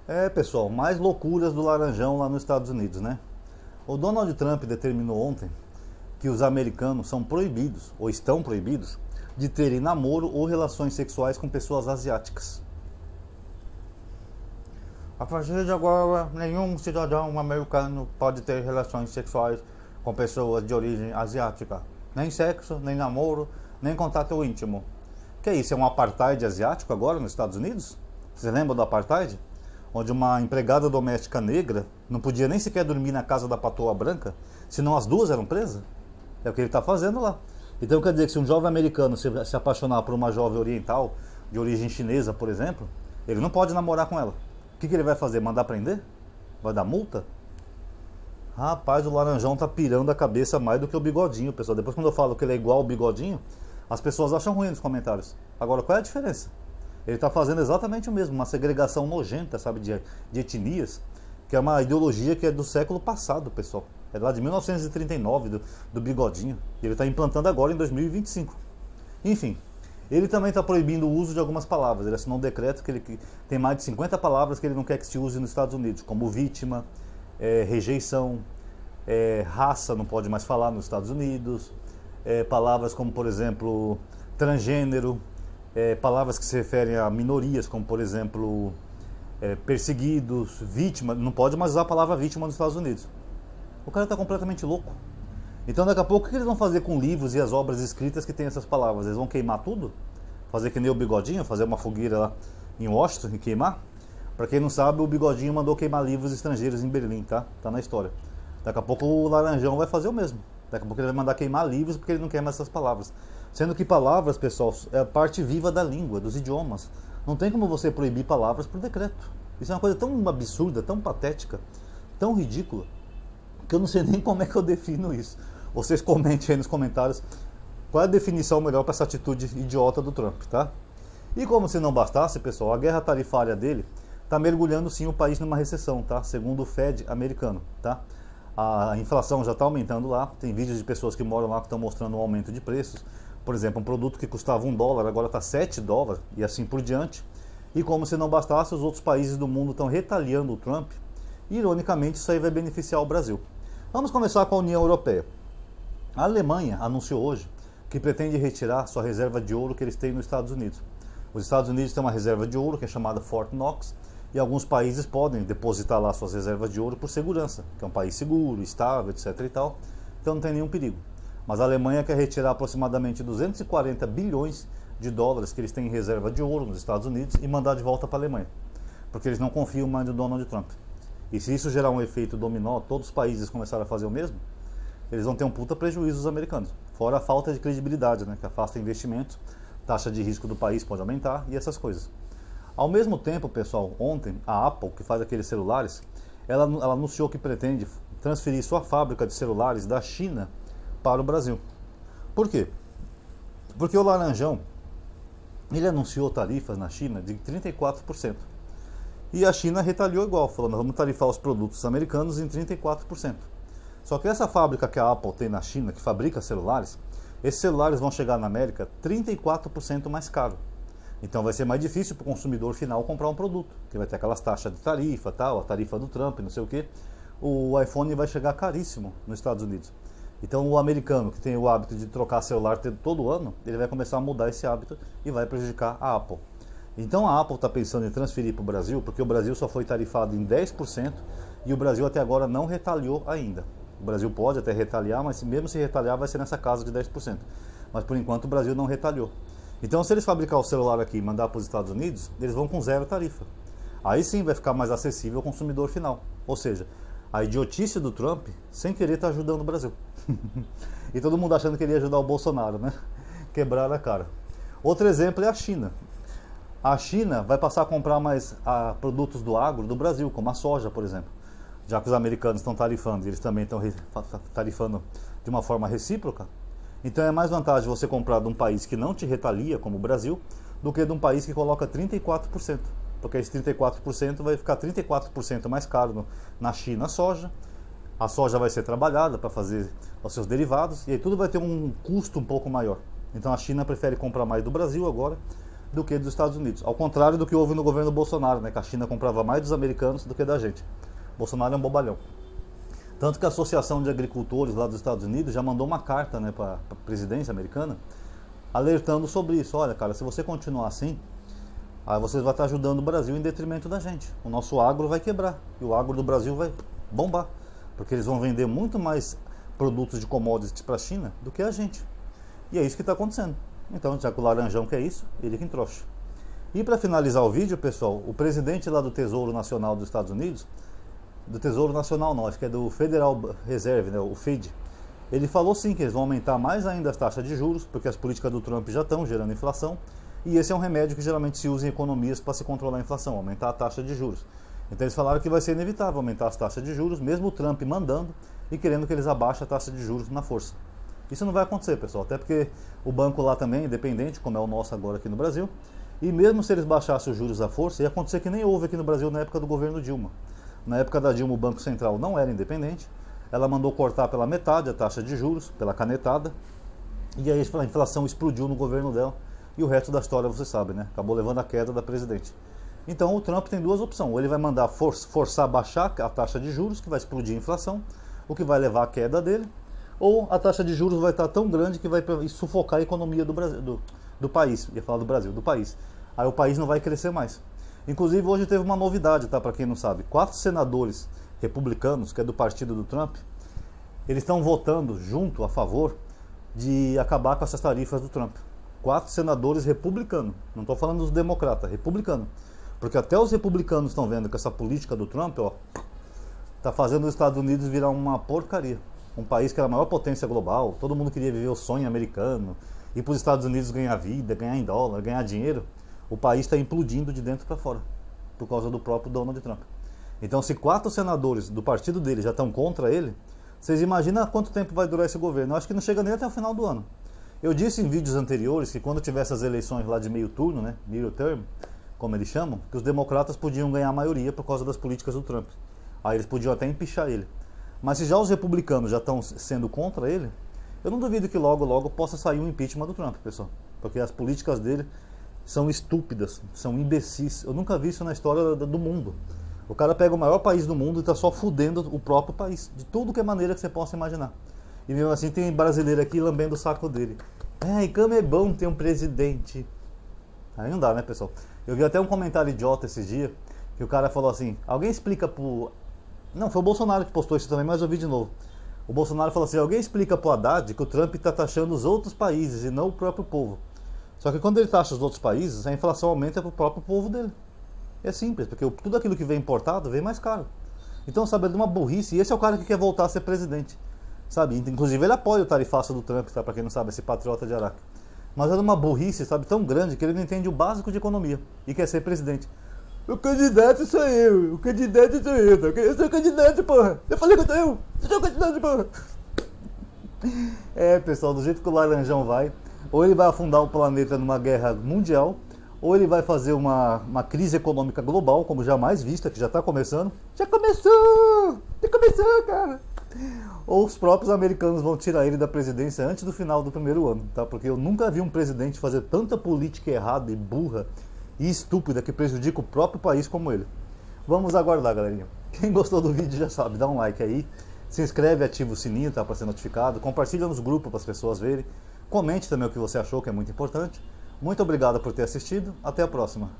É, pessoal, mais loucuras do Laranjão lá nos Estados Unidos, né? O Donald Trump determinou ontem que os americanos são proibidos, ou estão proibidos, de terem namoro ou relações sexuais com pessoas asiáticas. A partir de agora, nenhum cidadão americano pode ter relações sexuais com pessoas de origem asiática. Nem sexo, nem namoro, nem contato íntimo. Que isso, é um apartheid asiático agora nos Estados Unidos? Você lembra do apartheid? Onde uma empregada doméstica negra não podia nem sequer dormir na casa da patroa branca, senão as duas eram presas? É o que ele está fazendo lá. Então quer dizer que se um jovem americano se apaixonar por uma jovem oriental, de origem chinesa, por exemplo, ele não pode namorar com ela. O que ele vai fazer? Mandar prender? Vai dar multa? Rapaz, o Laranjão tá pirando a cabeça mais do que o Bigodinho, pessoal. Depois quando eu falo que ele é igual ao Bigodinho, as pessoas acham ruim nos comentários. Agora, qual é a diferença? Ele está fazendo exatamente o mesmo, uma segregação nojenta, sabe, de etnias, que é uma ideologia que é do século passado, pessoal. É lá de 1939, do Bigodinho. E ele está implantando agora em 2025. Enfim, ele também está proibindo o uso de algumas palavras. Ele assinou um decreto que ele tem mais de 50 palavras que ele não quer que se use nos Estados Unidos, como vítima, rejeição, raça, não pode mais falar nos Estados Unidos, palavras como, por exemplo, transgênero, palavras que se referem a minorias, como, por exemplo, perseguidos, vítima. Não pode mais usar a palavra vítima nos Estados Unidos. O cara está completamente louco. Então daqui a pouco o que eles vão fazer com livros e as obras escritas que tem essas palavras? Eles vão queimar tudo? Fazer que nem o Bigodinho, fazer uma fogueira lá em Washington e queimar? Para quem não sabe, o Bigodinho mandou queimar livros estrangeiros em Berlim, tá? Tá na história. Daqui a pouco o Laranjão vai fazer o mesmo. Daqui a pouco ele vai mandar queimar livros porque ele não quer mais essas palavras. Sendo que palavras, pessoal, é a parte viva da língua, dos idiomas. Não tem como você proibir palavras por decreto. Isso é uma coisa tão absurda, tão patética, tão ridícula, que eu não sei nem como é que eu defino isso. Vocês comentem aí nos comentários qual é a definição melhor para essa atitude idiota do Trump, tá? E como se não bastasse, pessoal, a guerra tarifária dele está mergulhando sim o país numa recessão, tá? Segundo o Fed americano, tá? A inflação já está aumentando lá, tem vídeos de pessoas que moram lá que estão mostrando um aumento de preços. Por exemplo, um produto que custava $1, agora está $7 e assim por diante. E como se não bastasse, os outros países do mundo estão retaliando o Trump. E, ironicamente, isso aí vai beneficiar o Brasil. Vamos começar com a União Europeia. A Alemanha anunciou hoje que pretende retirar sua reserva de ouro que eles têm nos Estados Unidos. Os Estados Unidos têm uma reserva de ouro que é chamada Fort Knox, e alguns países podem depositar lá suas reservas de ouro por segurança, que é um país seguro, estável, etc. e tal, então não tem nenhum perigo. Mas a Alemanha quer retirar aproximadamente 240 bilhões de dólares que eles têm em reserva de ouro nos Estados Unidos e mandar de volta para a Alemanha, porque eles não confiam mais no Donald Trump. E se isso gerar um efeito dominó, todos os países começarem a fazer o mesmo, eles vão ter um puta prejuízo, os americanos. Fora a falta de credibilidade, né, que afasta investimentos, taxa de risco do país pode aumentar e essas coisas. Ao mesmo tempo, pessoal, ontem a Apple, que faz aqueles celulares, ela anunciou que pretende transferir sua fábrica de celulares da China para o Brasil. Por quê? Porque o Laranjão, ele anunciou tarifas na China de 34%. E a China retaliou igual, falando, vamos tarifar os produtos americanos em 34%. Só que essa fábrica que a Apple tem na China, que fabrica celulares, esses celulares vão chegar na América 34% mais caro. Então vai ser mais difícil para o consumidor final comprar um produto, que vai ter aquelas taxas de tarifa, tal, a tarifa do Trump, não sei o que. O iPhone vai chegar caríssimo nos Estados Unidos. Então o americano que tem o hábito de trocar celular todo ano, ele vai começar a mudar esse hábito e vai prejudicar a Apple. Então a Apple está pensando em transferir para o Brasil, porque o Brasil só foi tarifado em 10% e o Brasil até agora não retaliou ainda. O Brasil pode até retaliar, mas mesmo se retaliar vai ser nessa casa de 10%. Mas por enquanto o Brasil não retaliou. Então se eles fabricar o celular aqui e mandar para os Estados Unidos, eles vão com zero tarifa. Aí sim vai ficar mais acessível ao consumidor final. Ou seja, a idiotice do Trump, sem querer, está ajudando o Brasil. E todo mundo achando que ele ia ajudar o Bolsonaro, né? Quebrar a cara. Outro exemplo é a China. A China vai passar a comprar mais produtos do agro do Brasil, como a soja, por exemplo. Já que os americanos estão tarifando e eles também estão tarifando de uma forma recíproca, então é mais vantagem você comprar de um país que não te retalia, como o Brasil, do que de um país que coloca 34%. Porque esse 34% vai ficar 34% mais caro na China a soja vai ser trabalhada para fazer os seus derivados, e aí tudo vai ter um custo um pouco maior. Então a China prefere comprar mais do Brasil agora, do que dos Estados Unidos. Ao contrário do que houve no governo Bolsonaro, né, que a China comprava mais dos americanos do que da gente. Bolsonaro é um bobalhão. Tanto que a Associação de Agricultores lá dos Estados Unidos já mandou uma carta, né, para a presidência americana, alertando sobre isso. Olha, cara, se você continuar assim, aí você vai estar ajudando o Brasil em detrimento da gente. O nosso agro vai quebrar e o agro do Brasil vai bombar, porque eles vão vender muito mais produtos de commodities para a China do que a gente. E é isso que está acontecendo. Então, já que o Laranjão quer isso, ele que entrouxa. E para finalizar o vídeo, pessoal, o presidente lá do Tesouro Nacional dos Estados Unidos, do Tesouro Nacional não, acho que é do Federal Reserve, né, o FED, ele falou sim que eles vão aumentar mais ainda as taxas de juros, porque as políticas do Trump já estão gerando inflação, e esse é um remédio que geralmente se usa em economias para se controlar a inflação, aumentar a taxa de juros. Então eles falaram que vai ser inevitável aumentar as taxas de juros, mesmo o Trump mandando e querendo que eles abaixem a taxa de juros na força. Isso não vai acontecer, pessoal, até porque o banco lá também é independente, como é o nosso agora aqui no Brasil, e mesmo se eles baixassem os juros à força, ia acontecer que nem houve aqui no Brasil na época do governo Dilma. Na época da Dilma, o Banco Central não era independente, ela mandou cortar pela metade a taxa de juros, pela canetada, e aí a inflação explodiu no governo dela, e o resto da história você sabe, né? Acabou levando a queda da presidente. Então o Trump tem duas opções, ou ele vai mandar forçar a baixar a taxa de juros, que vai explodir a inflação, o que vai levar à queda dele, ou a taxa de juros vai estar tão grande que vai sufocar a economia do Brasil, do país, ia falar do Brasil, do país. Aí o país não vai crescer mais. Inclusive hoje teve uma novidade, tá? Para quem não sabe, 4 senadores republicanos, que é do partido do Trump, eles estão votando junto a favor de acabar com essas tarifas do Trump. 4 senadores republicanos, não estou falando dos democratas, republicanos. Porque até os republicanos estão vendo que essa política do Trump, ó, tá fazendo os Estados Unidos virar uma porcaria. Um país que era a maior potência global, todo mundo queria viver o sonho americano, ir para os Estados Unidos ganhar vida, ganhar em dólar, ganhar dinheiro. O país está implodindo de dentro para fora, por causa do próprio Donald Trump. Então, se 4 senadores do partido dele já estão contra ele, vocês imaginam quanto tempo vai durar esse governo? Eu acho que não chega nem até o final do ano. Eu disse em vídeos anteriores que quando tivesse as eleições lá de meio turno, né, middle term, como eles chamam, que os democratas podiam ganhar a maioria por causa das políticas do Trump. Aí eles podiam até empichar ele. Mas se já os republicanos já estão sendo contra ele, eu não duvido que logo, logo possa sair um impeachment do Trump, pessoal. Porque as políticas dele são estúpidas, são imbecis. Eu nunca vi isso na história do mundo. O cara pega o maior país do mundo e está só fudendo o próprio país, de tudo que é maneira que você possa imaginar. E mesmo assim tem brasileiro aqui lambendo o saco dele. E como é bom ter um presidente. Aí não dá, né, pessoal? Eu vi até um comentário idiota esses dias, que o cara falou assim, alguém explica pro... Não, foi o Bolsonaro que postou isso também, mas eu vi de novo. O Bolsonaro falou assim, alguém explica pro Haddad que o Trump está taxando os outros países e não o próprio povo. Só que quando ele taxa os outros países, a inflação aumenta para o próprio povo dele. É simples, porque tudo aquilo que vem importado vem mais caro. Então, sabe, é de uma burrice. E esse é o cara que quer voltar a ser presidente. Sabe? Inclusive ele apoia o tarifaço do Trump, tá? Para quem não sabe, esse patriota de Araque. Mas é de uma burrice, sabe, tão grande que ele não entende o básico de economia e quer ser presidente. O candidato sou eu, o candidato sou eu, eu sou o candidato, porra. Eu falei que eu sou eu sou o candidato, porra. É, pessoal, do jeito que o Laranjão vai, ou ele vai afundar o planeta numa guerra mundial, ou ele vai fazer uma crise econômica global, como jamais vista, que já está começando. Já começou, cara. Ou os próprios americanos vão tirar ele da presidência antes do final do primeiro ano, tá? Porque eu nunca vi um presidente fazer tanta política errada e burra e estúpida que prejudica o próprio país como ele. Vamos aguardar, galerinha. Quem gostou do vídeo já sabe, dá um like aí, se inscreve, ativa o sininho, tá, para ser notificado, compartilha nos grupos para as pessoas verem, comente também o que você achou, que é muito importante. Muito obrigado por ter assistido, até a próxima.